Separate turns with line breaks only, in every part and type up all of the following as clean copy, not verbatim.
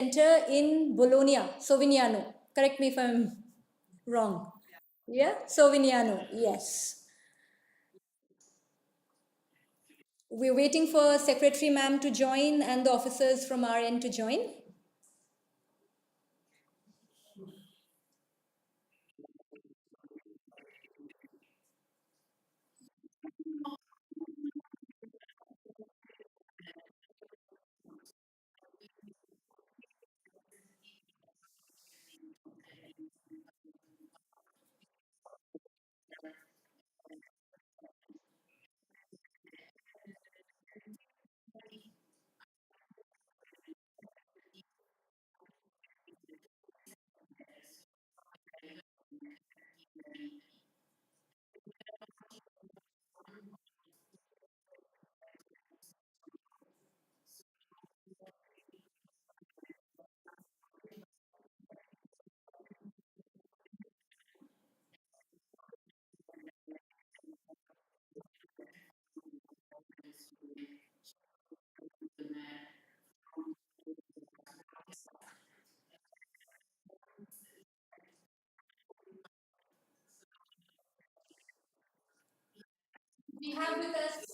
Center in Bologna, Sovignano. Correct me if I'm wrong. Yeah, Sovignano. Yes. We're waiting for Secretary Ma'am to join and the officers from our end to join. We have with us.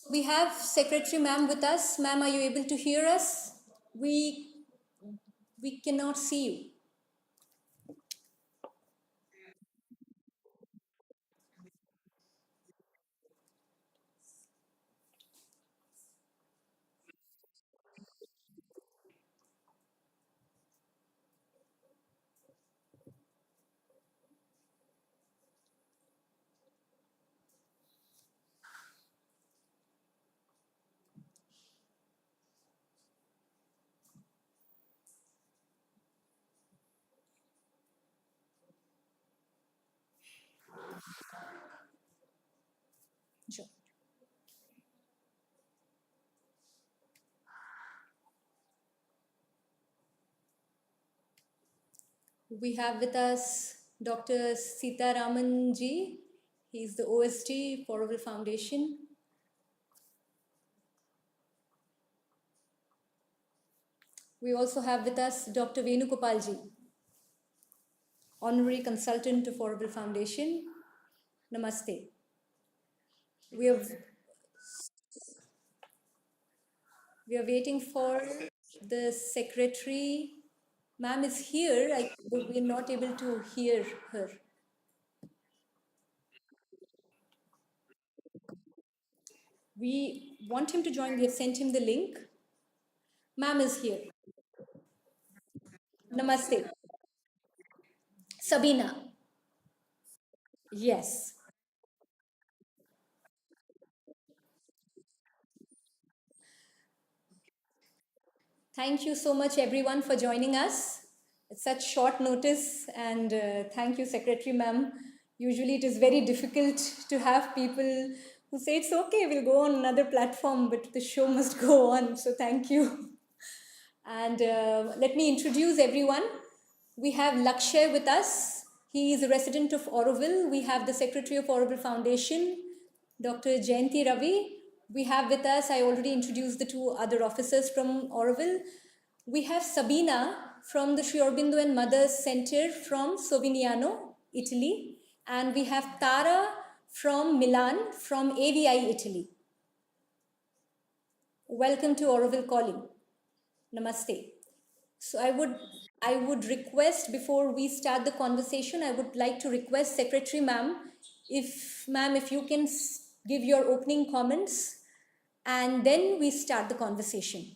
We have Secretary Ma'am with us. Ma'am, are you able to hear us? We we cannot see you. Sure. We have with us Dr. Sita Raman ji. He's the OSD for Auroville Foundation. We also have with us Dr. Venugopal ji, Honorary Consultant to Auroville Foundation. Namaste. We have we are waiting for the secretary. Ma'am is here, but we're not able to hear her. We want him to join. We have sent him the link. Ma'am is here. Namaste. Sabina. Yes. Thank you so much, everyone, for joining us. It's such short notice, and thank you, Secretary Ma'am. Usually, it is very difficult to have people who say it's okay, we'll go on another platform, but the show must go on. So, thank you. And let me introduce everyone. We have Lakshay with us. He is a resident of Auroville. We have the Secretary of Auroville Foundation, Dr. Jayanti Ravi. We have with us, I already introduced the two other officers from Auroville. We have Sabina from the Sri Aurobindo and Mothers Center from Sovignano, Italy. And we have Tara from Milan, from AVI, Italy. Welcome to Auroville Calling. Namaste. So I would request, before we start the conversation, I would like to request Secretary Ma'am, if you can give your opening comments, and then we start the conversation.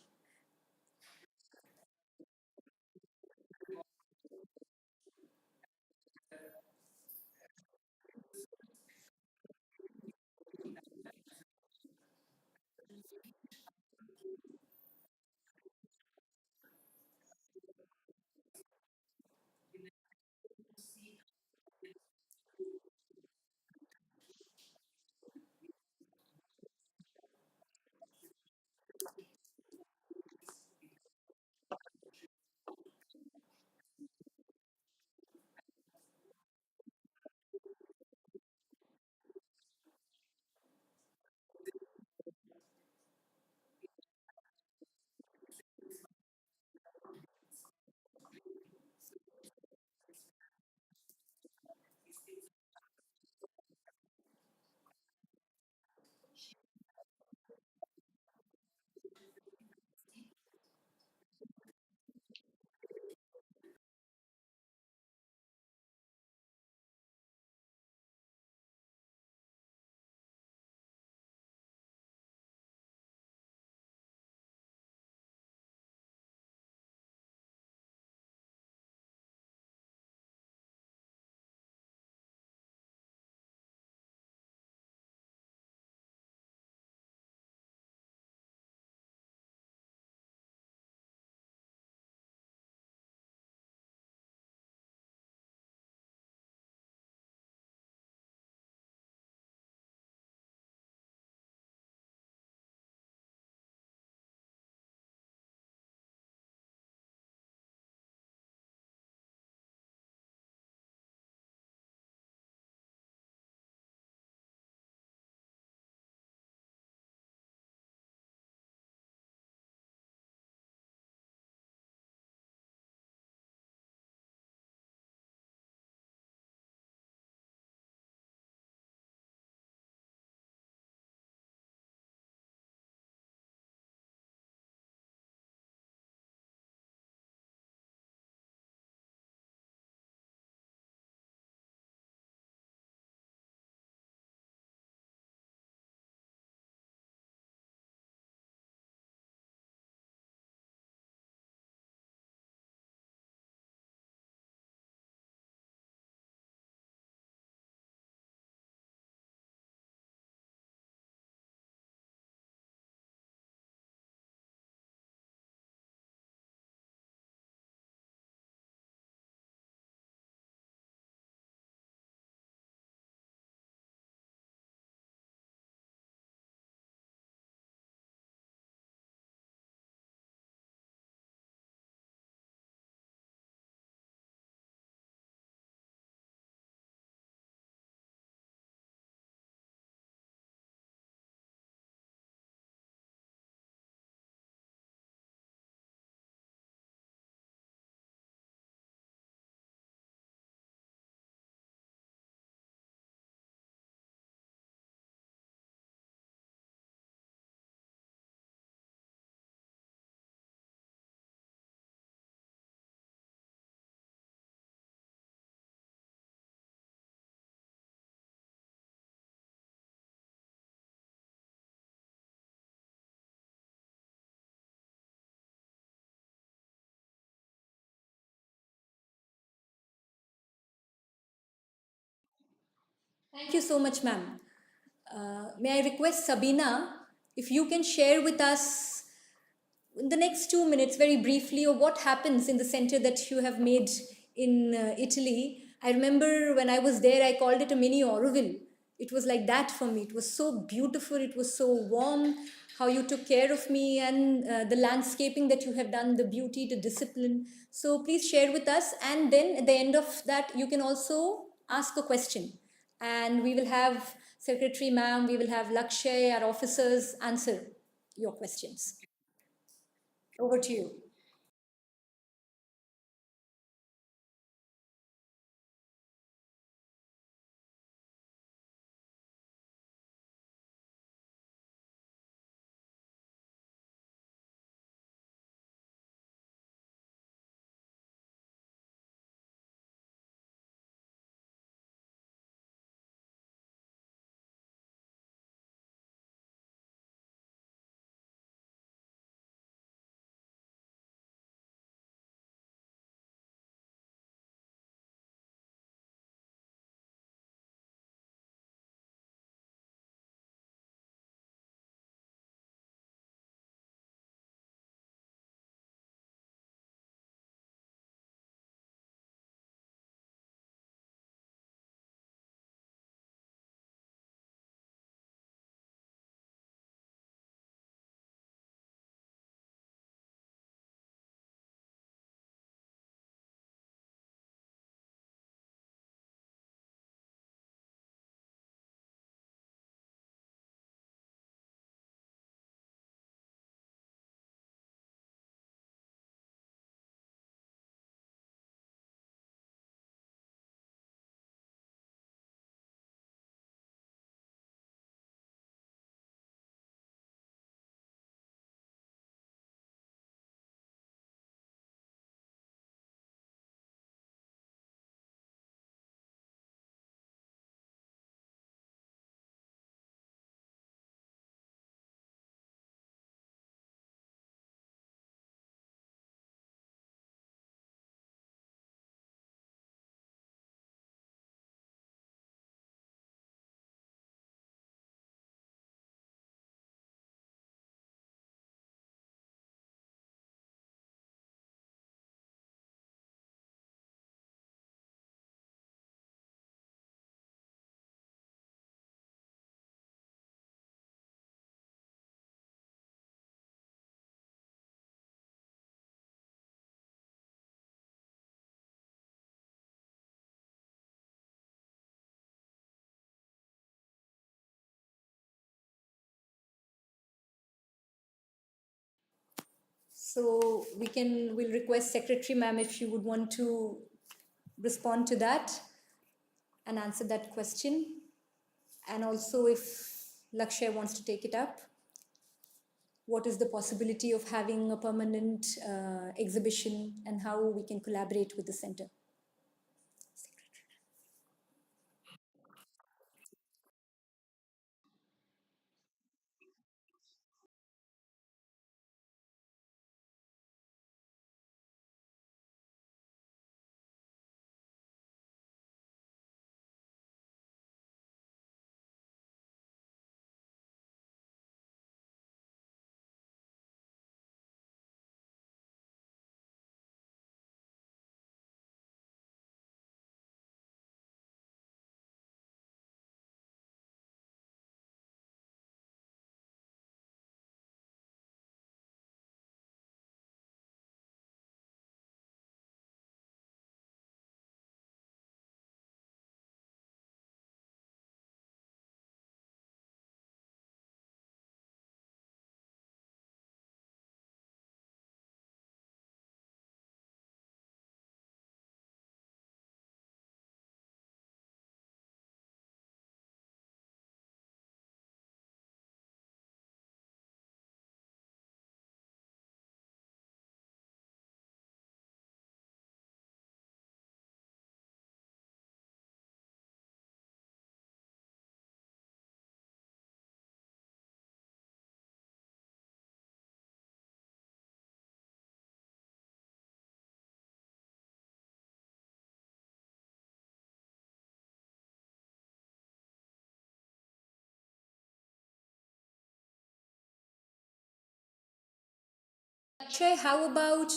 Thank you so much, ma'am. May I request Sabina, if you can share with us in the next 2 minutes, very briefly, of what happens in the center that you have made in Italy. I remember when I was there, I called it a mini Auroville. It was like that for me. It was so beautiful, it was so warm, how you took care of me, and the landscaping that you have done, the beauty, the discipline. So please share with us. And then at the end of that, you can also ask a question. And we will have Secretary Ma'am, we will have Lakshay, our officers, answer your questions. Over to you. So we'll request Secretary Ma'am if you would want to respond to that and answer that question. And also if Lakshay wants to take it up, what is the possibility of having a permanent exhibition and how we can collaborate with the center? Akshay, how about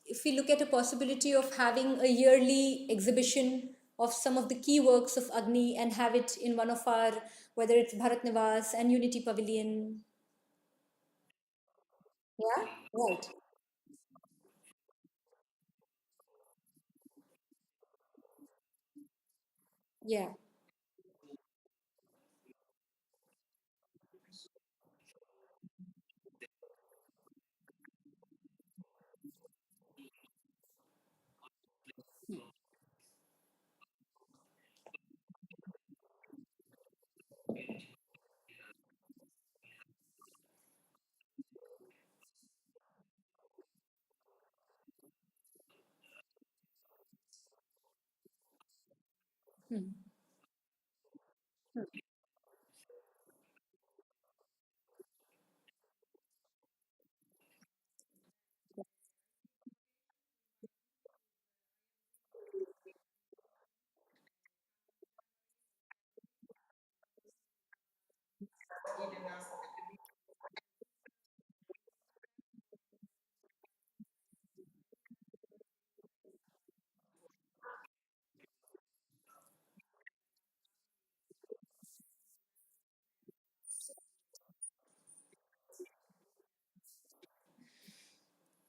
if we look at a possibility of having a yearly exhibition of some of the key works of Agni and have it in one of our, whether it's Bharat Nivas and Unity Pavilion? Yeah, right. Yeah. Hmm.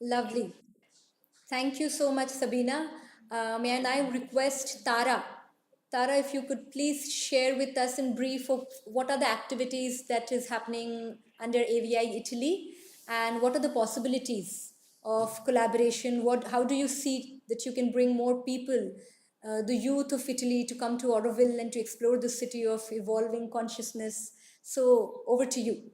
Lovely. Thank you so much, Sabina. May I now request Tara? Tara, if you could please share with us in brief of what are the activities that is happening under AVI Italy and what are the possibilities of collaboration? How do you see that you can bring more people, the youth of Italy, to come to Auroville and to explore the city of evolving consciousness? So over to you.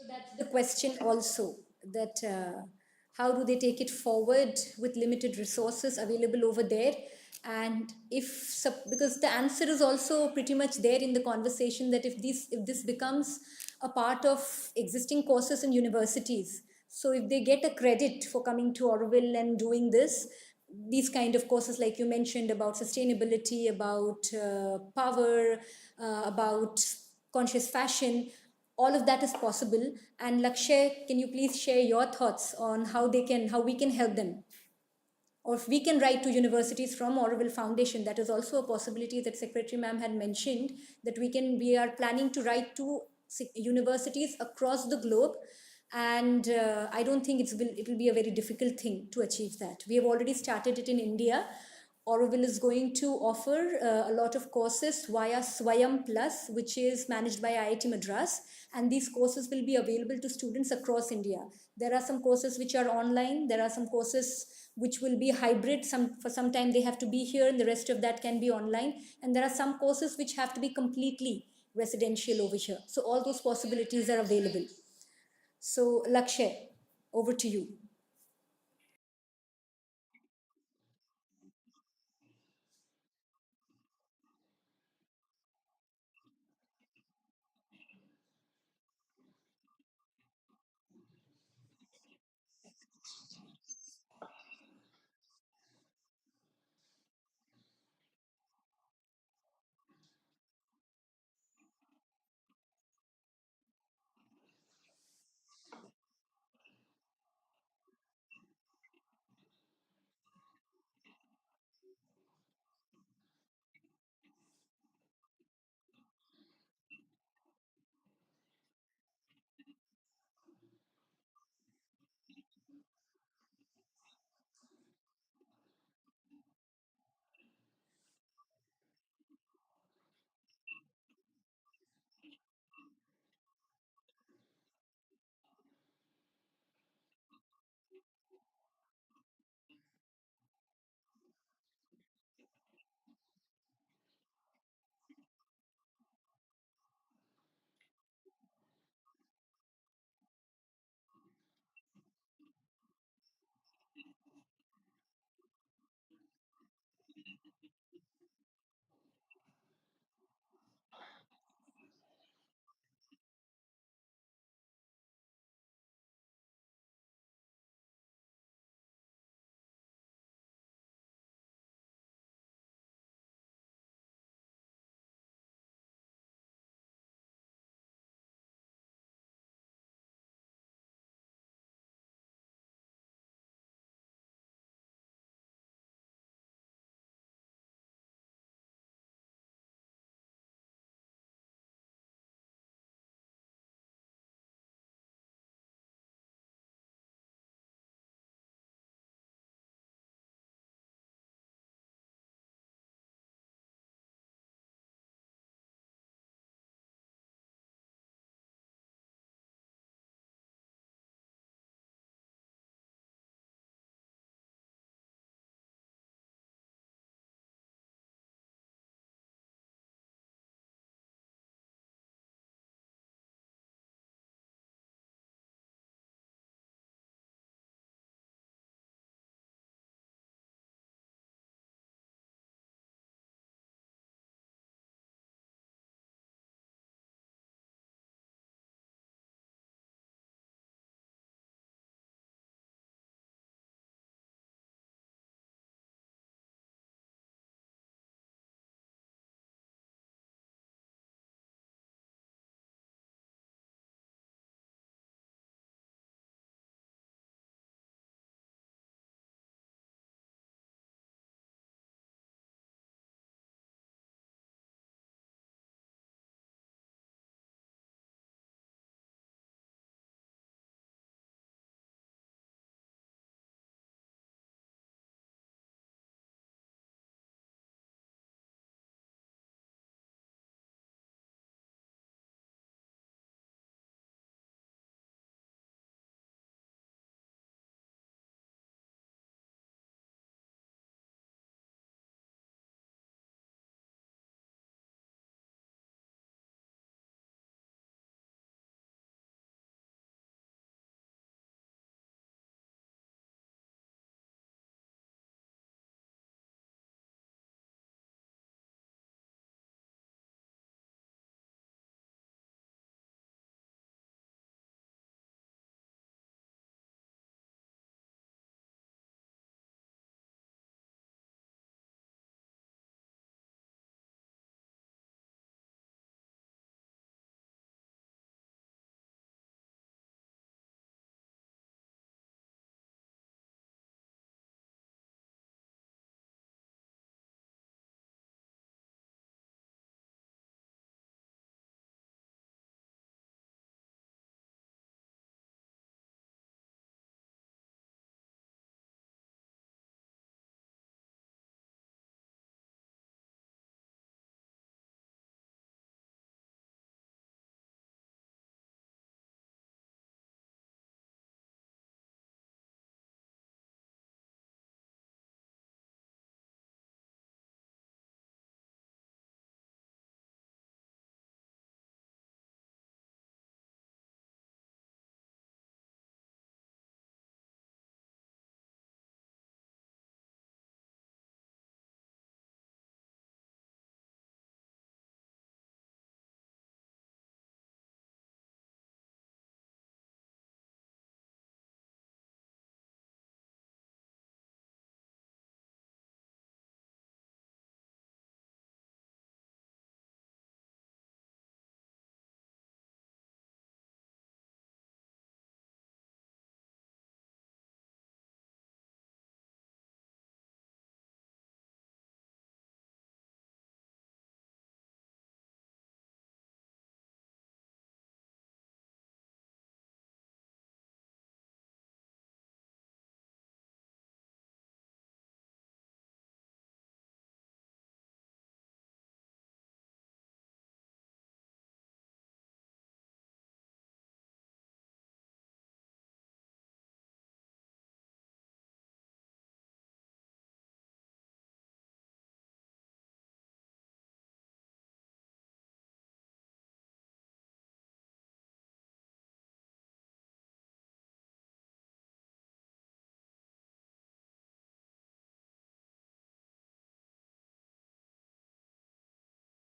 That's the question also, that how do they take it forward with limited resources available over there? And because the answer is also pretty much there in the conversation, that if this becomes a part of existing courses in universities, so if they get a credit for coming to Auroville and doing these kind of courses like you mentioned, about sustainability, about power, about conscious fashion, all of that is possible. And Lakshay, can you please share your thoughts on how we can help them, or if we can write to universities from Auroville Foundation? That is also a possibility that Secretary Ma'am had mentioned, that we are planning to write to universities across the globe. And I don't think it will be a very difficult thing to achieve that. We have already started it in India. Auroville is going to offer a lot of courses via Swayam Plus, which is managed by IIT Madras, and these courses will be available to students across India. There are some courses which are online, there are some courses which will be hybrid. For some time they have to be here, and the rest of that can be online. And there are some courses which have to be completely residential over here. So all those possibilities are available. So Lakshay, over to you.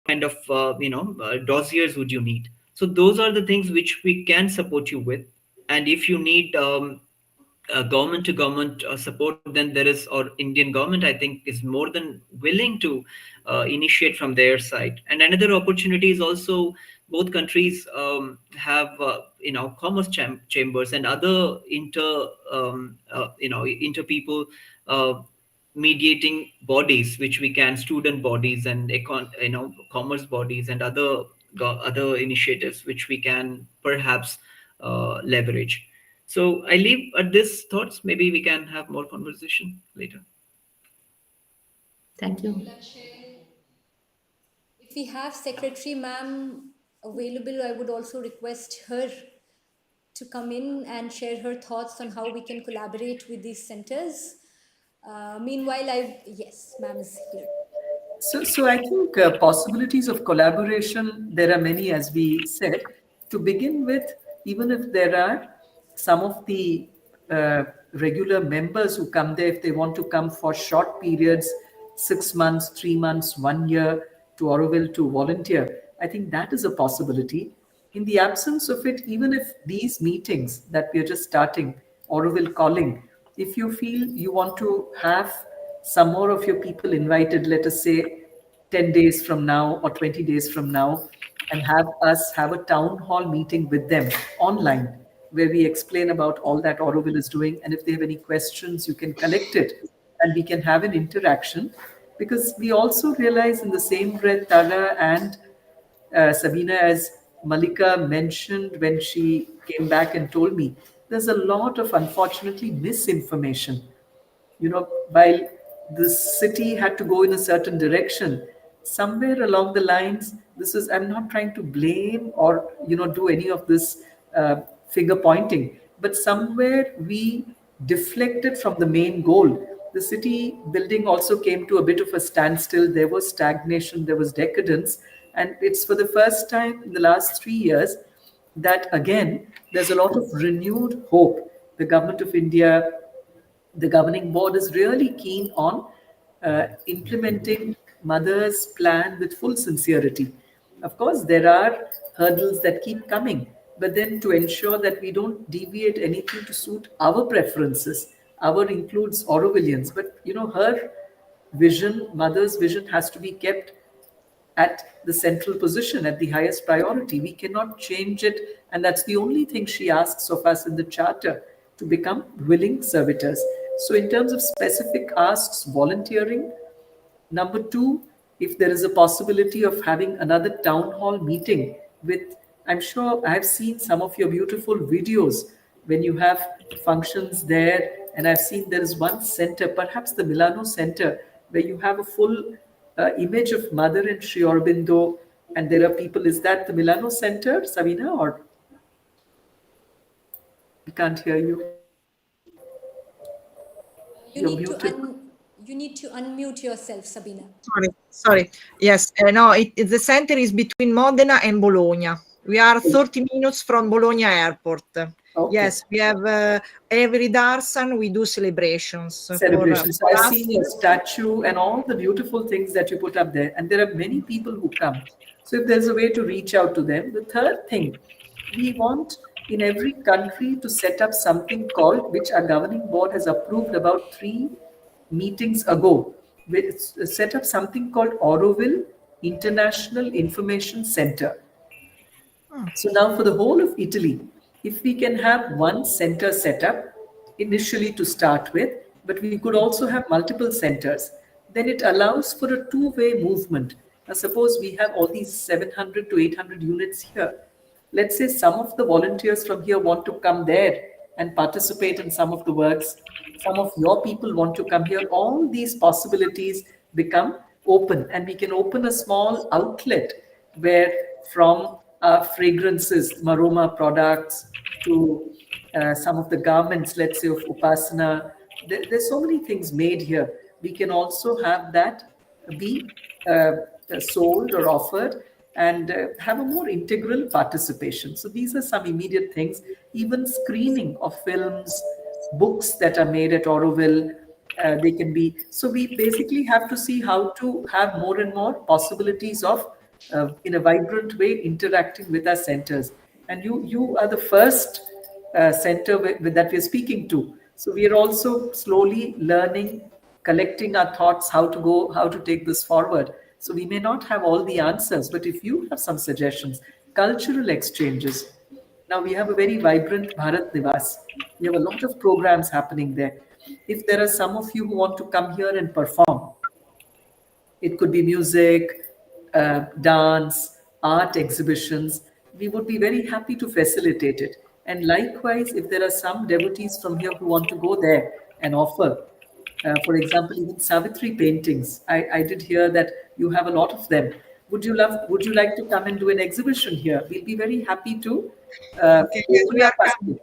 kind of dossiers would you need? So those are the things which we can support you with. And if you need government to government support, then there is, or Indian government, I think, is more than willing to initiate from their side. And another opportunity is also, both countries have commerce chambers and other inter people uh, mediating bodies, which we can, student bodies and commerce bodies and other initiatives which we can perhaps leverage. So I leave at this thoughts. Maybe we can have more conversation later.
Thank
Thank you,
you.
Lakshay. If we have Secretary Ma'am available, I would also request her to come in and share her thoughts on how we can collaborate with these centers. Meanwhile, yes, ma'am is here.
So I think possibilities of collaboration, there are many, as we said. To begin with, even if there are some of the regular members who come there, if they want to come for short periods, 6 months, 3 months, 1 year, to Auroville to volunteer, I think that is a possibility. In the absence of it, even if these meetings that we are just starting, Auroville Calling, if you feel you want to have some more of your people invited, let us say 10 days from now or 20 days from now, and have us have a town hall meeting with them online, where we explain about all that Auroville is doing. And if they have any questions, you can collect it and we can have an interaction. Because we also realize in the same breath, Tara and Sabina, as Malika mentioned when she came back and told me, there's a lot of, unfortunately, misinformation. While the city had to go in a certain direction, somewhere along the lines, this is, I'm not trying to blame or, do any of this finger pointing, but somewhere we deflected from the main goal. The city building also came to a bit of a standstill. There was stagnation, there was decadence. And it's for the first time in the last 3 years that, again, there's a lot of renewed hope. The government of India, the governing board, is really keen on implementing Mother's plan with full sincerity. Of course, there are hurdles that keep coming, but then to ensure that we don't deviate anything to suit our preferences, our includes Aurovillians, but her vision, Mother's vision, has to be kept at the central position, at the highest priority. We cannot change it. And that's the only thing she asks of us in the charter, to become willing servitors. So, in terms of specific asks, volunteering. Number two, if there is a possibility of having another town hall meeting with, I'm sure I've seen some of your beautiful videos when you have functions there. And I've seen there is one center, perhaps the Milano Center, where you have a full image of Mother and Sri Aurobindo, and there are people. Is that the Milano Center, Sabina, or we can't hear you? You're
You need to
muted.
you need to unmute yourself, Sabina.
Sorry. Yes, no, the center is between Modena and Bologna. We are 30 minutes from Bologna airport.
Okay.
Yes, we have every Darsan, we do celebrations.
Celebrations. So I've seen your statue and all the beautiful things that you put up there. And there are many people who come. So if there's a way to reach out to them. The third thing, we want in every country to set up something called, which our governing board has approved about 3 meetings ago, set up something called Auroville International Information Center. So now for the whole of Italy, if we can have one center set up initially to start with, but we could also have multiple centers, then it allows for a two-way movement. Now suppose we have all these 700 to 800 units here. Let's say some of the volunteers from here want to come there and participate in some of the works. Some of your people want to come here. All these possibilities become open, and we can open a small outlet where, from fragrances, Maroma products, to some of the garments, let's say, of Upasana. There's so many things made here. We can also have that be sold or offered, and have a more integral participation. So these are some immediate things. Even screening of films, books that are made at Auroville, they can be. So we basically have to see how to have more and more possibilities of in a vibrant way interacting with our centers. And you are the first center that we're speaking to. So we are also slowly learning, collecting our thoughts, how to take this forward. So we may not have all the answers, but if you have some suggestions, cultural exchanges. Now we have a very vibrant Bharat Nivas. We have a lot of programs happening there. If there are some of you who want to come here and perform, it could be music, dance, art exhibitions. We would be very happy to facilitate it. And likewise, if there are some devotees from here who want to go there and offer, for example, even Savitri paintings. I did hear that you have a lot of them. Would you like to come and do an exhibition here? We'll be very happy to
Okay, yes,
open up facilities.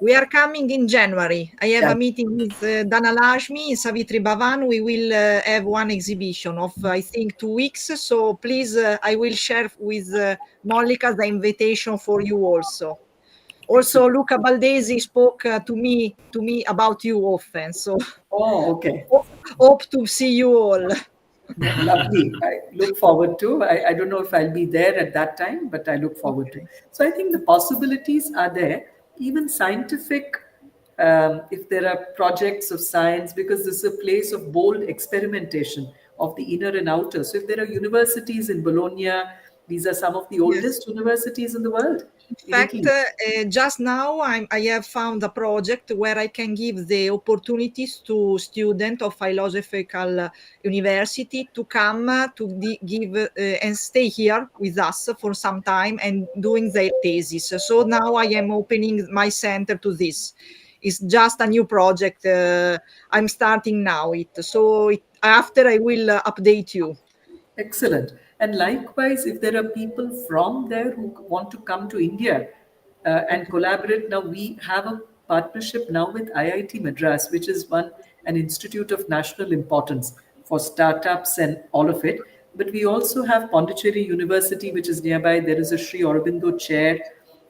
we are coming in January. I have
Yeah.
a meeting with Dhanalakshmi in Savitri Bhavan. We will have one exhibition of, I think, 2 weeks. So please, I will share with Monica the invitation for you also. Also,
Excellent.
Luca Baldesi spoke to me about you often. So
Oh, okay.
hope to see you all.
Lovely. I look forward to. I don't know if I'll be there at that time, but I look forward to.
Okay.
So I think the possibilities are there. Even scientific, if there are projects of science, because this is a place of bold experimentation of the inner and outer. So if there are universities in Bologna, these are some of the
Yes.
oldest universities in the world,
In
in
fact,
Italy.
just now I have found a project where I can give the opportunities to students of philosophical university to come give and stay here with us for some time and doing their thesis. So now I am opening my center to this. It's just a new project. I'm starting now it. So after I will update you.
Excellent. And likewise, if there are people from there who want to come to India and
Okay.
collaborate, now we have a partnership now with IIT Madras, which is an institute of national importance for startups and all of it. But we also have Pondicherry University, which is nearby. There is a Sri Aurobindo chair.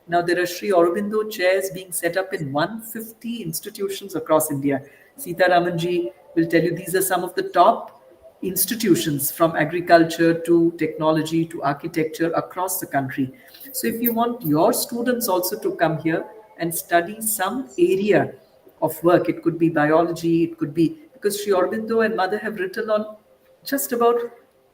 Now there are Sri Aurobindo chairs being set up in 150 institutions across India. Sita Ramanji will tell you these are some of the top institutions from agriculture to technology to architecture across the country. So if you want your students also to come here and study some area of work, it could be biology, it could be because Sri Aurobindo and Mother have written on just about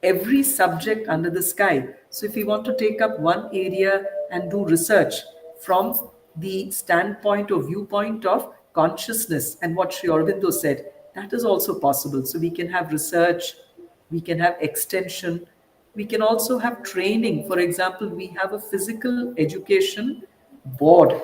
every subject under the sky. So if we want to take up one area and do research from the standpoint or viewpoint of consciousness and what Sri Aurobindo said, that is also possible. So we can have research, we can have extension, we can also have training. For example, we have a physical education board.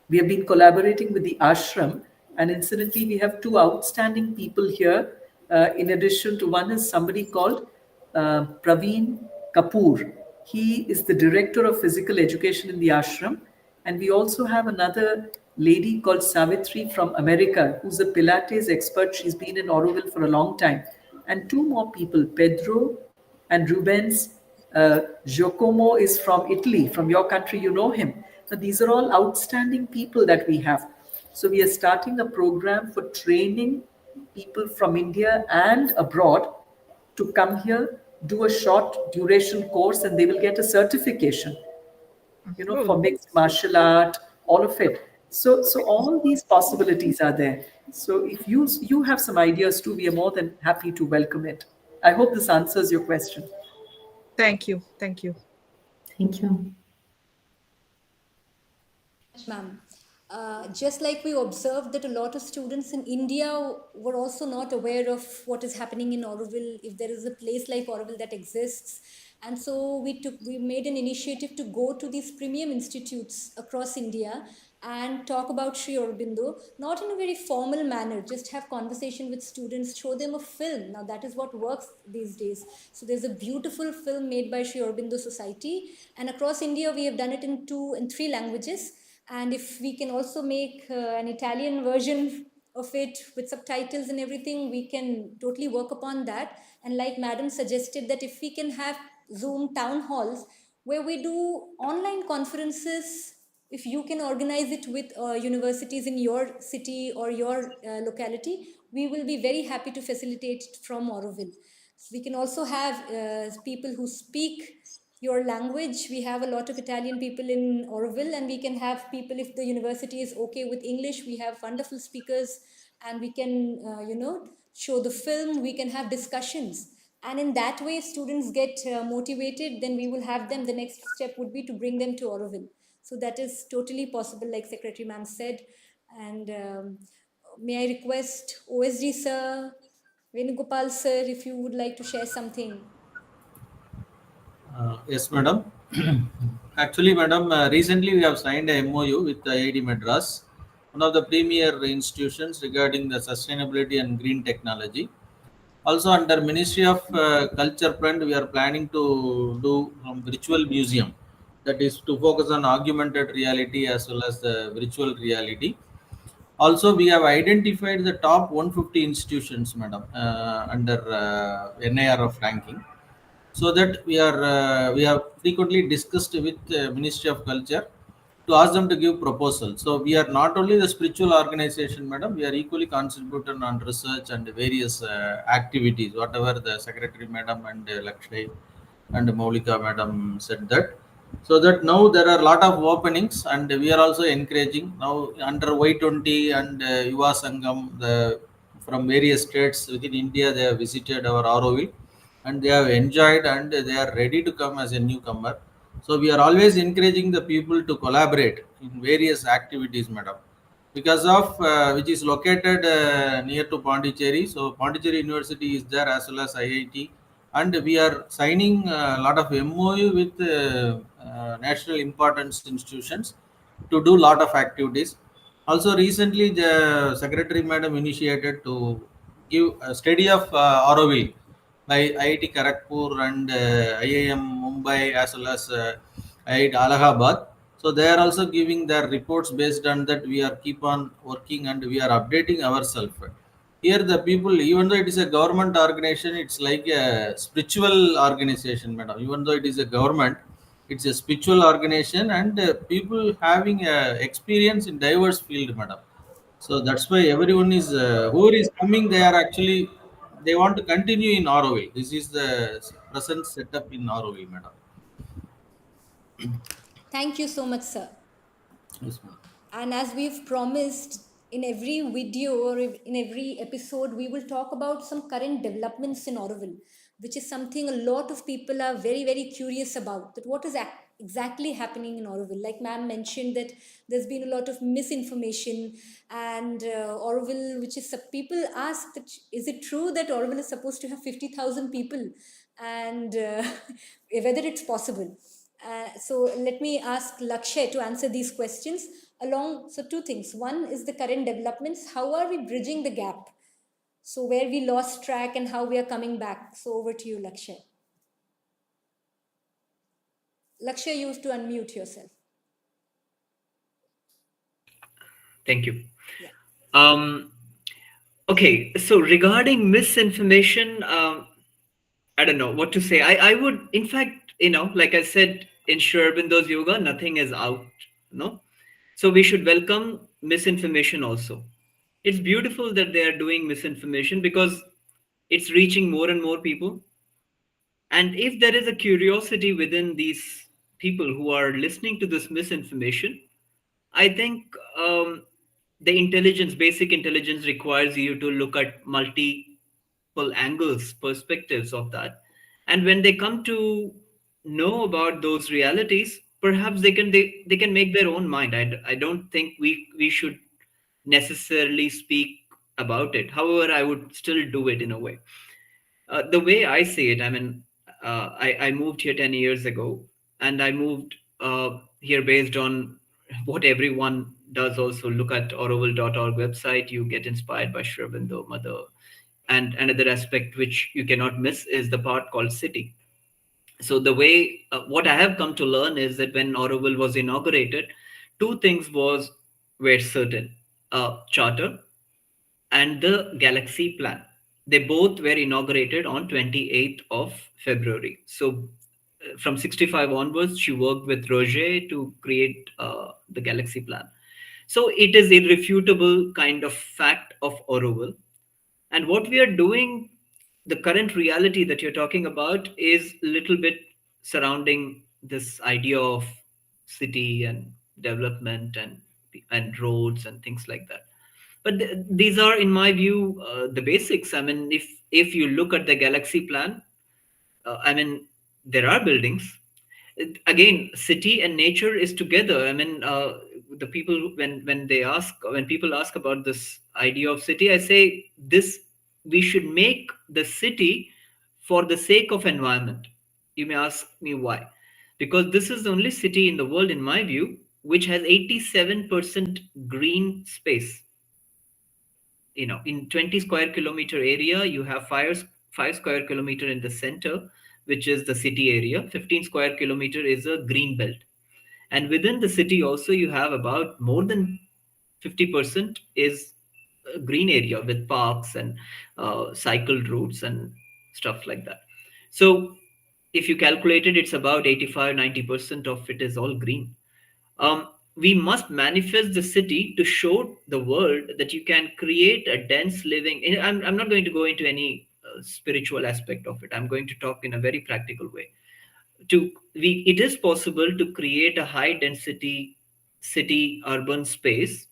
We have been collaborating with the ashram, and incidentally, we have two outstanding people here. In addition to one is somebody called Praveen Kapoor. He is the director of physical education in the ashram, and we also have another lady called Savitri from America, who's a Pilates expert. She's been in Auroville for a long time, and two more people, Pedro and Rubens. Giacomo is from Italy, from your country, you know him. Now, these are all outstanding people that we have. So, we are starting a program for training people from India and abroad to come here, do a short duration course, and they will get a certification, for
Good.
mixed martial art, all of it. So all these possibilities are there. So if you have some ideas too, we are more than happy to welcome it. I hope this answers your question.
Thank you. Thank you.
Thank you.
Ma'am. Just like we observed that a lot of students in India were also not aware of what is happening in Auroville, if there is a place like Auroville that exists. And so we made an initiative to go to these premium institutes across India and talk about Sri Aurobindo, not in a very formal manner, just have conversation with students, show them a film. Now that is what works these days. So there's a beautiful film made by Sri Aurobindo Society, and across India we have done it in 2 and 3 languages. And if we can also make an Italian version of it with subtitles and everything, we can totally work upon that. And like Madam suggested, that if we can have Zoom town halls where we do online conferences, if you can organize it with universities in your city or your locality, we will be very happy to facilitate it from Auroville. We can also have people who speak your language. We have a lot of Italian people in Auroville, and we can have people, if the university is okay with English, we have wonderful speakers, and we can, show the film, we can have discussions. And in that way, if students get motivated, then we will have them. The next step would be to bring them to Auroville. So that is totally possible, like Secretary Ma'am said. And may I request OSD sir, Venugopal sir, if you would like to share something.
Yes, madam. Actually, madam, recently we have signed a MOU with the IIT Madras, one of the premier institutions regarding the sustainability and green technology. Also, under Ministry of Culture Fund, we are planning to do virtual museum, that is to focus on augmented reality as well as the virtual reality. Also, we have identified the top 150 institutions, madam, under NIRF ranking, so that we have frequently discussed with Ministry of Culture to ask them to give proposal. So we are not only the spiritual organization, madam, we are equally contributing on research and various activities, whatever the secretary madam and Lakshay and Maulika madam said that. So that now there are a lot of openings, and we are also encouraging now under Y20 and Yuva Sangam, the from various states within India, they have visited our Auroville and they have enjoyed and they are ready to come as a newcomer. So we are always encouraging the people to collaborate in various activities, madam, because of which is located near to Pondicherry. So Pondicherry University is there as well as IIT, and we are signing a lot of MOU with national importance institutions to do lot of activities. Also, recently the secretary madam initiated to give a study of Auroville by IIT Kharagpur and IIM Mumbai as well as IIT Allahabad. So they are also giving their reports. Based on that, we are keep on working and we are updating ourselves. Here, the people, even though it is a government organization, it's like a spiritual organization, madam. Even though it is a government, it's a spiritual organization, and people having experience in diverse field, madam. So that's why everyone is whoever is coming, they are actually they want to continue in Auroville. This is the present setup in Auroville, madam.
Thank you so much, sir.
Yes, madam.
And as we've promised, in every video or in every episode, we will talk about some current developments in Auroville, which is something a lot of people are very, very curious about. That what is exactly happening in Auroville? Like ma'am mentioned, that there's been a lot of misinformation, and Auroville, which is people ask that is it true that Auroville is supposed to have 50,000 people, and whether it's possible. So let me ask Lakshay to answer these questions along. So two things. One is the current developments. How are we bridging the gap? So where we lost track and how we are coming back. So over to you, Lakshay. Lakshay, you have to unmute yourself.
Thank you.
Yeah.
Okay, so regarding misinformation, I don't know what to say. I would, in fact, like I said in Sri Aurobindo's yoga, nothing is out, no? So we should welcome misinformation also. It's beautiful that they are doing misinformation because it's reaching more and more people. And if there is a curiosity within these people who are listening to this misinformation, I think the intelligence, basic intelligence, requires you to look at multiple angles, perspectives of that. And when they come to know about those realities, perhaps they can make their own mind. I don't think we should necessarily speak about it. However, I would still do it in a way. The way I see it, I mean, I moved here 10 years ago, and I moved here based on what everyone does. Also, look at Auroville.org website. You get inspired by Sri Aurobindo, Mother. And another aspect which you cannot miss is the part called city. So the way what I have come to learn is that when Auroville was inaugurated, two things were certain: charter and the Galaxy Plan. They both were inaugurated on 28th of February. So from 65 onwards, she worked with Roger to create the Galaxy Plan. So it is irrefutable kind of fact of Auroville. And what we are doing the current reality that you're talking about is a little bit surrounding this idea of city and development and roads and things like that. But these are, in my view, the basics. I mean, if you look at the galaxy plan, I mean, there are buildings. Again, city and nature is together. I mean, the people, when people ask about this idea of city, I say this: we should make the city for the sake of environment. You may ask me why, because this is the only city in the world, in my view, which has 87% green space. In 20 square kilometer area, you have 5 square kilometer in the center, which is the city area. 15 square kilometer is a green belt, and within the city also you have about more than 50% is a green area with parks and cycle routes and stuff like that. So if you calculate it, it's about 85-90% of it is all green. We must manifest the city to show the world that you can create a dense living. I'm not going to go into any spiritual aspect of it. I'm going to talk in a very practical way. It is possible to create a high density city urban space,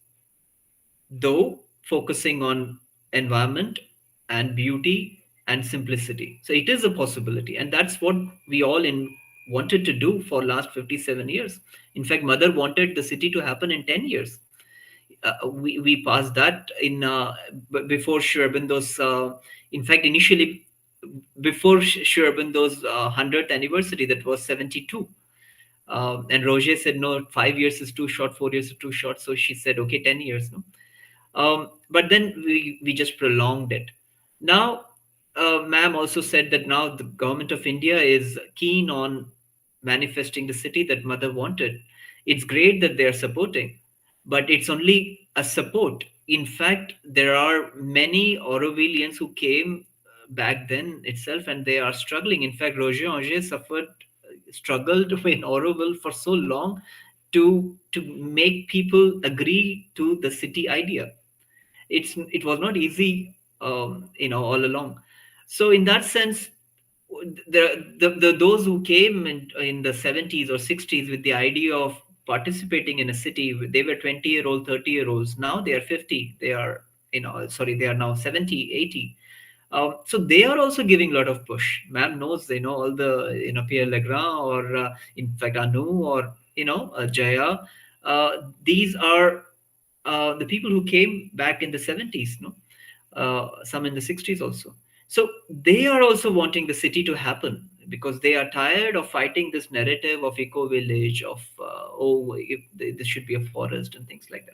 though focusing on environment and beauty and simplicity. So it is a possibility, and that's what we all in wanted to do for last 57 years. In fact, mother wanted the city to happen in 10 years. We passed that in before Sri Aurobindo's in fact, initially before Sri Aurobindo's 100th anniversary, that was 72. And Roger said, no, 5 years is too short, 4 years is too short. So she said, okay, 10 years. No? But then we just prolonged it. Now, ma'am also said that now the government of India is keen on manifesting the city that mother wanted. It's great that they are supporting, but it's only a support. In fact, there are many Aurovillians who came back then itself, and they are struggling. In fact, Roger Angers struggled in Auroville for so long to make people agree to the city idea. It was not easy, all along. So in that sense, those who came in the 70s or 60s with the idea of participating in a city, they were 20-year-old, 30-year-olds. Now they are 50. They are, sorry, they are now 70, 80. So they are also giving a lot of push. Ma'am knows, all the, Pierre Legrand, or in fact Anu, or Jaya. These are the people who came back in the 70s, no, some in the 60s also. So they are also wanting the city to happen, because they are tired of fighting this narrative of eco village, of this should be a forest and things like that.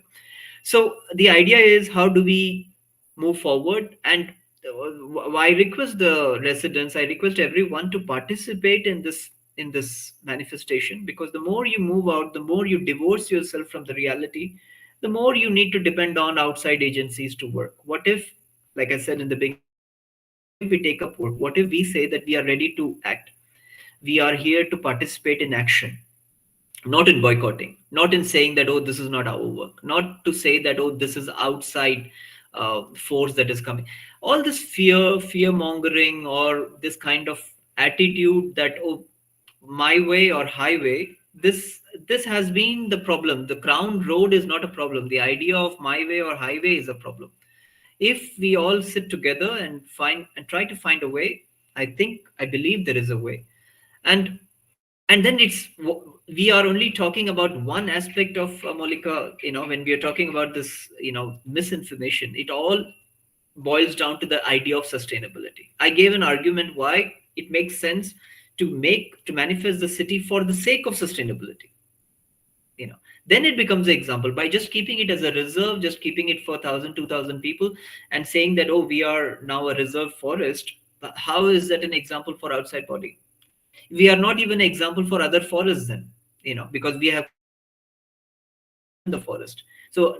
So the idea is, how do we move forward? And I request the residents, I request everyone to participate in this manifestation, because the more you move out, the more you divorce yourself from the reality, the more you need to depend on outside agencies to work. What if, like I said in the beginning, what if we take up work? What if we say that we are ready to act? We are here to participate in action, not in boycotting, not in saying that, oh, this is not our work, not to say that, oh, this is outside force that is coming. All this fear mongering, or this kind of attitude that, oh, my way or highway, this has been the problem. The crown road is not a problem. The idea of my way or highway is a problem. If we all sit together and try to find a way, I believe there is a way. And and then we are only talking about one aspect of Molika. When we are talking about this, misinformation, it all boils down to the idea of sustainability. I gave an argument why it makes sense to manifest the city for the sake of sustainability. Then it becomes an example. By just keeping it as a reserve, just keeping it for 1,000, 2,000 people, and saying that, oh, we are now a reserve forest. How is that an example for outside body? We are not even an example for other forests then, because we have created a city within the forest. So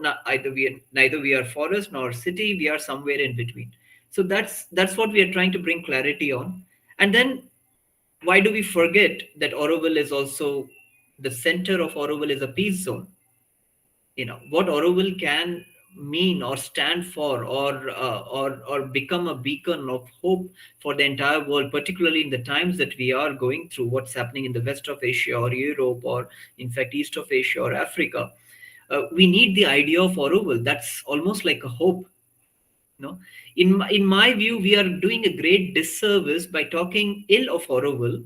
neither we are forest nor city, we are somewhere in between. So that's what we are trying to bring clarity on. And then, why do we forget that Auroville is also, the center of Auroville is a peace zone? What Auroville can mean or stand for, or become a beacon of hope for the entire world, particularly in the times that we are going through, what's happening in the west of Asia or Europe, or in fact east of Asia or Africa. We need the idea of Auroville. That's almost like a hope. No, in my view, we are doing a great disservice by talking ill of Auroville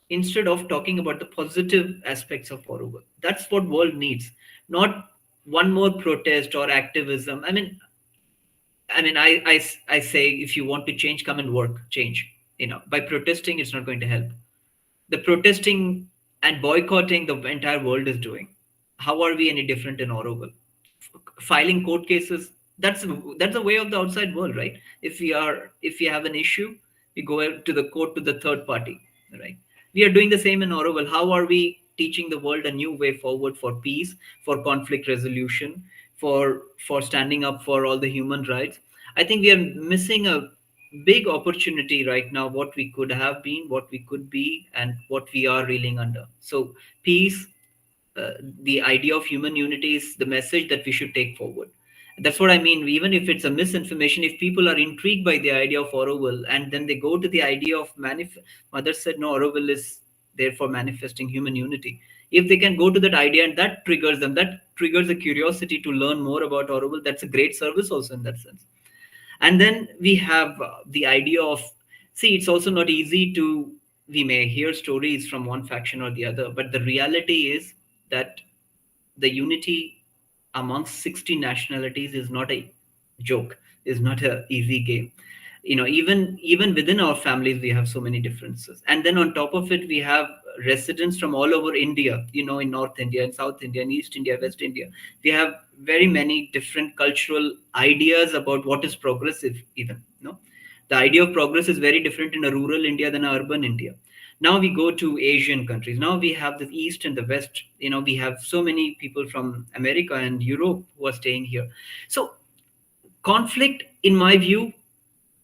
instead of talking about the positive aspects of Auroville. That's what world needs, not one more protest or activism. I say, if you want to change, come and work, change. By protesting, it's not going to help. The protesting and boycotting the entire world is doing. How are we any different in Auroville? Filing court cases, that's the way of the outside world, right? If we have an issue, we go to the court, to the third party, right? We are doing the same in Auroville. How are we teaching the world a new way forward for peace, for conflict resolution, for standing up for all the human rights? I think we are missing a big opportunity right now, what we could have been, what we could be, and what we are reeling under. So peace, the idea of human unity is the message that we should take forward. That's what I mean. Even if it's a misinformation, if people are intrigued by the idea of Auroville and then they go to the idea of Mother said, no, Auroville is there for manifesting human unity. If they can go to that idea and that triggers them, that triggers a curiosity to learn more about Auroville, that's a great service also in that sense. And then we have the idea of, see, it's also not easy to, we may hear stories from one faction or the other, but the reality is that the unity amongst 60 nationalities is not a joke, is not a easy game. Even within our families we have so many differences, and then on top of it we have residents from all over India, in North India and South India and East India, West India. We have very many different cultural ideas about what is progressive. Even the idea of progress is very different in a rural India than a urban India. Now we go to Asian countries. Now we have the East and the West. We have so many people from America and Europe who are staying here. So conflict, in my view,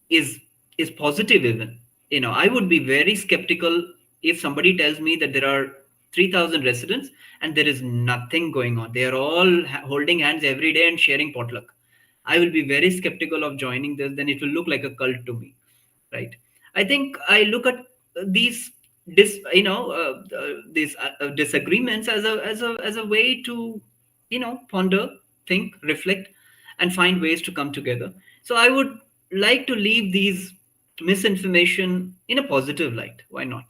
is is positive. Even, I would be very skeptical if somebody tells me that there are 3,000 residents and there is nothing going on. They are all holding hands every day and sharing potluck. I will be very skeptical of joining this. Then it will look like a cult to me, right? I think I look at these these disagreements as a way to ponder, think, reflect, and find ways to come together. So I would like to leave these misinformation in a positive light. Why not?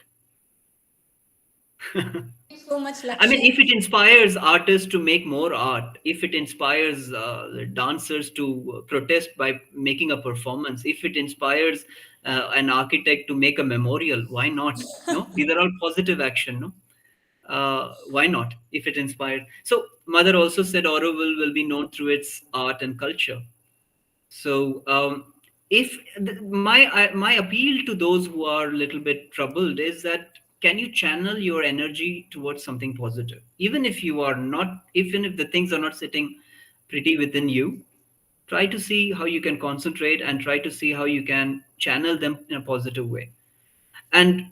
Thank you so much,
I mean,
Lakshya.
if it inspires artists to make more art, if it inspires dancers to protest by making a performance, if it inspires an architect to make a memorial, why not? No, these are all positive action. No, why not? If it inspired. So, Mother also said Auroville will be known through its art and culture. So, if my appeal to those who are a little bit troubled is that, can you channel your energy towards something positive, even if you are not, even if the things are not sitting pretty within you. Try to see how you can concentrate and try to see how you can channel them in a positive way. And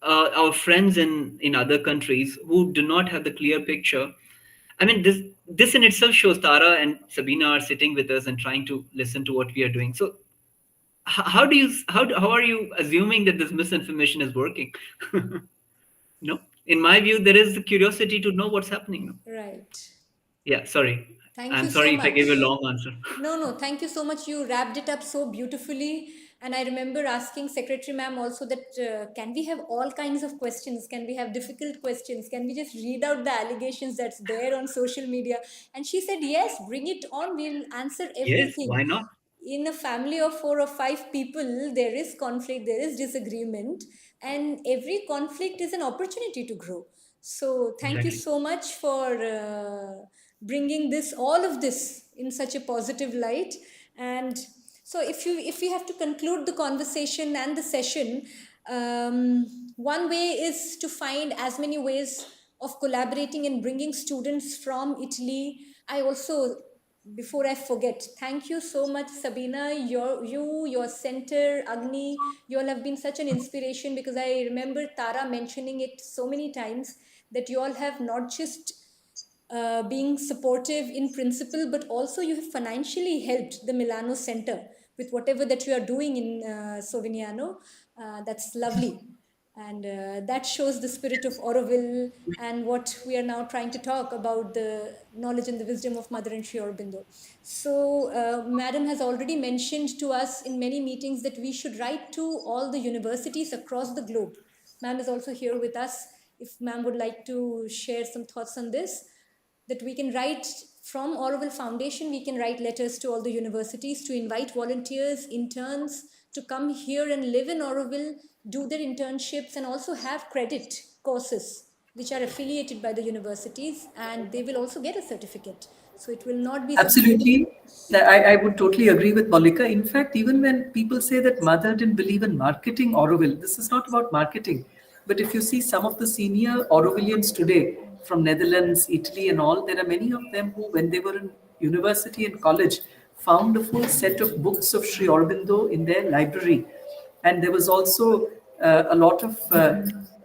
our friends in other countries who do not have the clear picture, I mean, this in itself shows Tara and Sabina are sitting with us and trying to listen to what we are doing. So how are you assuming that this misinformation is working? No, in my view, there is the curiosity to know what's happening. No?
Right.
Yeah, sorry.
Thank
I'm
you so
sorry if I
much.
gave you a long answer.
No, thank you so much. You wrapped it up so beautifully. And I remember asking Secretary Ma'am also that can we have all kinds of questions? Can we have difficult questions? Can we just read out the allegations that's there on social media? And she said, yes, bring it on. We'll answer
Yes,
everything.
why not?
In a family of 4 or 5 people, there is conflict, there is disagreement, and every conflict is an opportunity to grow. So thank you
Exactly.
so much for bringing this, all of this, in such a positive light. And so if we have to conclude the conversation and the session, one way is to find as many ways of collaborating and bringing students from Italy. I also, before I forget, thank you so much, Sabina. Your center, Agni, you all have been such an inspiration, because I remember Tara mentioning it so many times that you all have not just being supportive in principle, but also you have financially helped the Milano Center with whatever that you are doing in Sovignano. That's lovely. And that shows the spirit of Auroville and what we are now trying to talk about, the knowledge and the wisdom of Mother and Sri Aurobindo. So, Madam has already mentioned to us in many meetings that we should write to all the universities across the globe. Ma'am is also here with us. If ma'am would like to share some thoughts on this, that we can write from Auroville Foundation, we can write letters to all the universities to invite volunteers, interns to come here and live in Auroville, do their internships, and also have credit courses which are affiliated by the universities, and they will also get a certificate. So it will not be something.
Absolutely. I would totally agree with Malika. In fact, even when people say that Mother didn't believe in marketing Auroville, this is not about marketing. But if you see some of the senior Aurovillians today from Netherlands, Italy, and all, there are many of them who, when they were in university and college, found a full set of books of Sri Aurobindo in their library. And there was also a lot of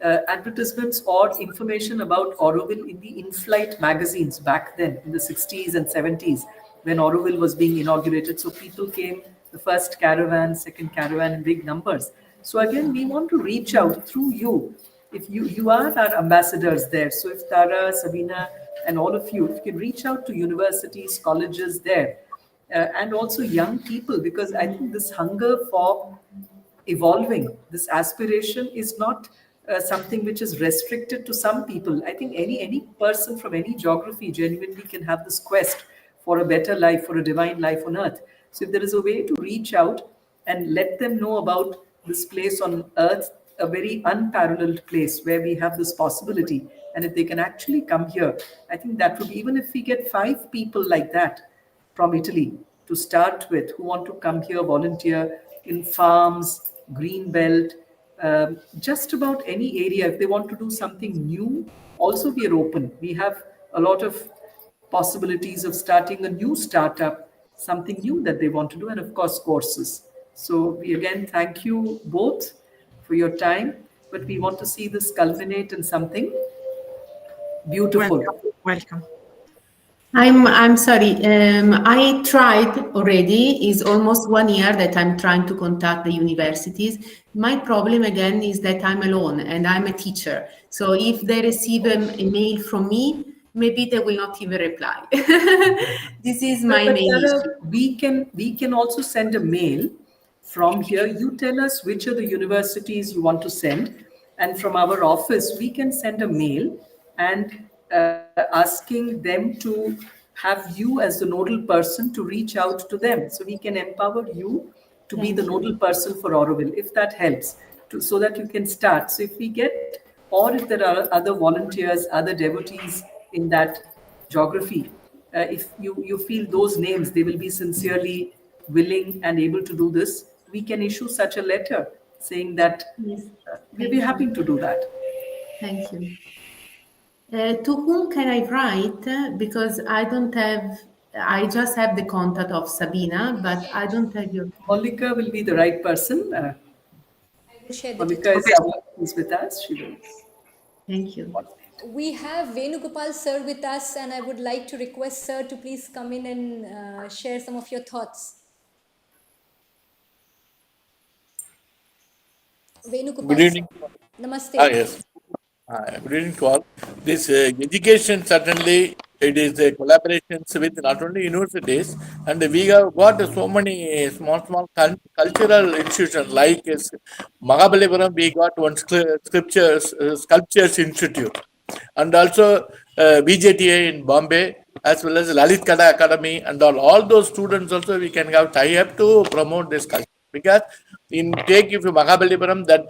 advertisements or information about Auroville in the in-flight magazines back then in the 60s and 70s when Auroville was being inaugurated. So people came, the first caravan, second caravan in big numbers. So again, we want to reach out through you. If you are our ambassadors there. So if Tara, Sabina, and all of you, if you can reach out to universities, colleges there, and also young people, because I think this hunger for evolving, this aspiration is not something which is restricted to some people. I think any person from any geography genuinely can have this quest for a better life, for a divine life on earth. So if there is a way to reach out and let them know about this place on earth, a very unparalleled place where we have this possibility, and if they can actually come here, I think that would be, even if we get 5 people like that from Italy to start with who want to come here, volunteer in farms, green belt, just about any area. If they want to do something new, also we are open. We have a lot of possibilities of starting a new startup, something new that they want to do, and of course, courses. So we again thank you both for your time, but we want to see this culminate in something beautiful.
Welcome.
I'm sorry. I tried already. It's almost 1 year that I'm trying to contact the universities. My problem again is that I'm alone and I'm a teacher. So if they receive a mail from me, maybe they will not even reply. This is my
But
main
Tara,
issue.
we can also send a mail from here. You tell us which are the universities you want to send, and from our office we can send a mail and asking them to have you as the nodal person to reach out to them, so we can empower you to be the nodal person for Auroville, if that helps, so that you can start. So if we get, or if there are other volunteers, other devotees in that geography, if you feel those names, they will be sincerely willing and able to do this, we can issue such a letter saying that
Yes.
we'll be happy to do that.
Thank you. To whom can I write? Because I don't have, I just have the contact of Sabina, but I don't have your.
Monica will be the right person.
I will share the
Monica
details.
is with us. She will.
Thank you.
We have Venugopal sir with us, and I would like to request sir to please come in and share some of your thoughts. Venugopal.
Good evening.
Namaste.
Yes. Good evening to all. This education, certainly it is a collaborations with not only universities, and we have got so many small cultural institutions like Mahabalipuram. We got one sculptures institute, and also BJTA in Bombay, as well as Lalit Kada Academy, and all those students also we can have tie up to promote this culture. Because in take if you Mahabalipuram, that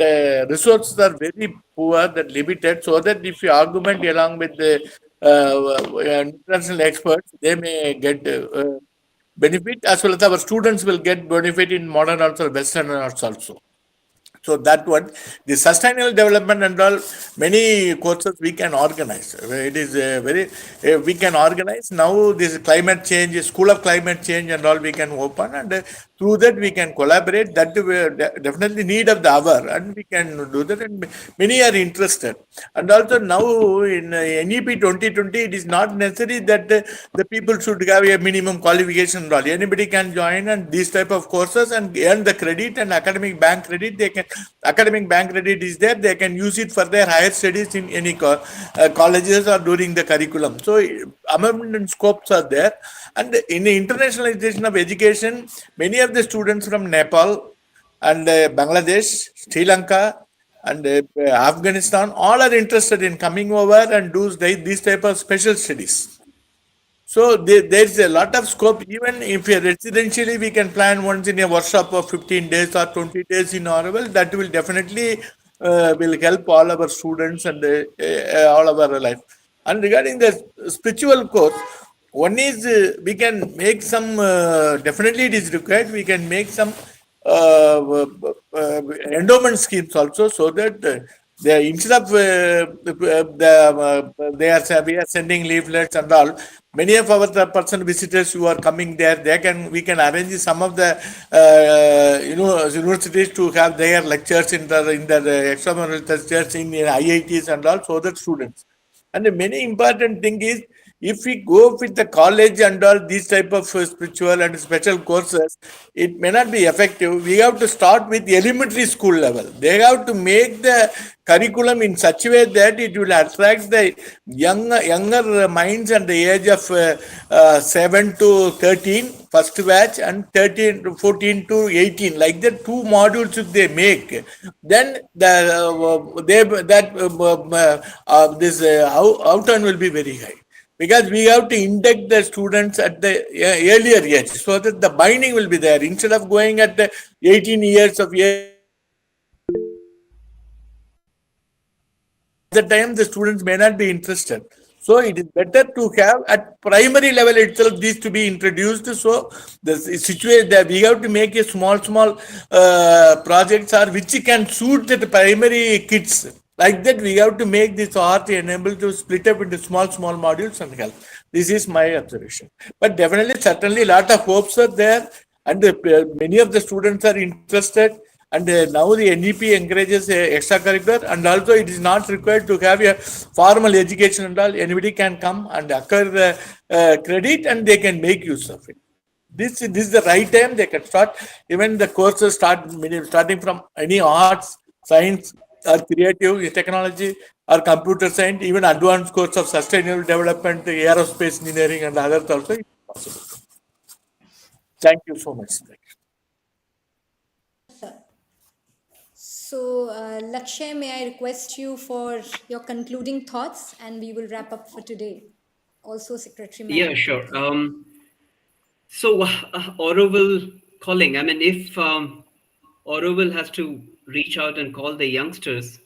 resources are very poor, that limited, so that if you argument along with the international experts, they may get benefit, as well as our students will get benefit in modern arts or Western arts also. So that one, the sustainable development and all, many courses we can organize. It is very, we can organize. Now this climate change, school of climate change and all we can open, and through that we can collaborate. That we definitely need of the hour, and we can do that. And many are interested. And also now in NEP 2020, it is not necessary that the people should have a minimum qualification. All anybody can join and these type of courses and earn the credit and academic bank credit. They can academic bank credit is there. They can use it for their higher studies in any colleges or during the curriculum. So amendment scopes are there. And in the internationalization of education, many of the students from Nepal and Bangladesh, Sri Lanka, and Afghanistan, all are interested in coming over and do these type of special studies. So there's a lot of scope. Even if residentially, we can plan once in a workshop of 15 days or 20 days in Auroville. That will definitely will help all our students and all of our life. And regarding the spiritual course, one is we can make some. Definitely, it is required. We can make some endowment schemes also, so that they instead of we are sending leaflets and all. Many of our person visitors who are coming there, we can arrange some of the universities to have their lectures in the external lectures in IITs and all, so that students. And the many important thing is, if we go with the college and all these type of spiritual and special courses, it may not be effective. We have to start with elementary school level. They have to make the curriculum in such a way that it will attract the younger minds at the age of 7 to 13 first batch, and 13 to 14 to 18, like the two modules if they make, then this outturn will be very high, because we have to induct the students at the earlier age, so that the binding will be there. Instead of going at the 18 years of age, at the time the students may not be interested. So it is better to have at primary level itself these to be introduced. So the situation that we have to make a small projects are which can suit the primary kids. Like that, we have to make this art enable to split up into small modules and help. This is my observation. But definitely, certainly, a lot of hopes are there, and many of the students are interested. And now the NEP encourages extracurricular, and also it is not required to have a formal education and all. Anybody can come and acquire the credit, and they can make use of it. This is the right time they can start. Even the courses starting from any arts, science, or creative technology, or computer science, even advanced course of sustainable development, aerospace engineering, and others also is possible. Thank you so much.
So, Lakshay, may I request you for your concluding thoughts, and we will wrap up for today. Also, Secretary Ma'am.
Yeah, sure. So, Auroville Calling. I mean, if Auroville has to reach out and call the youngsters,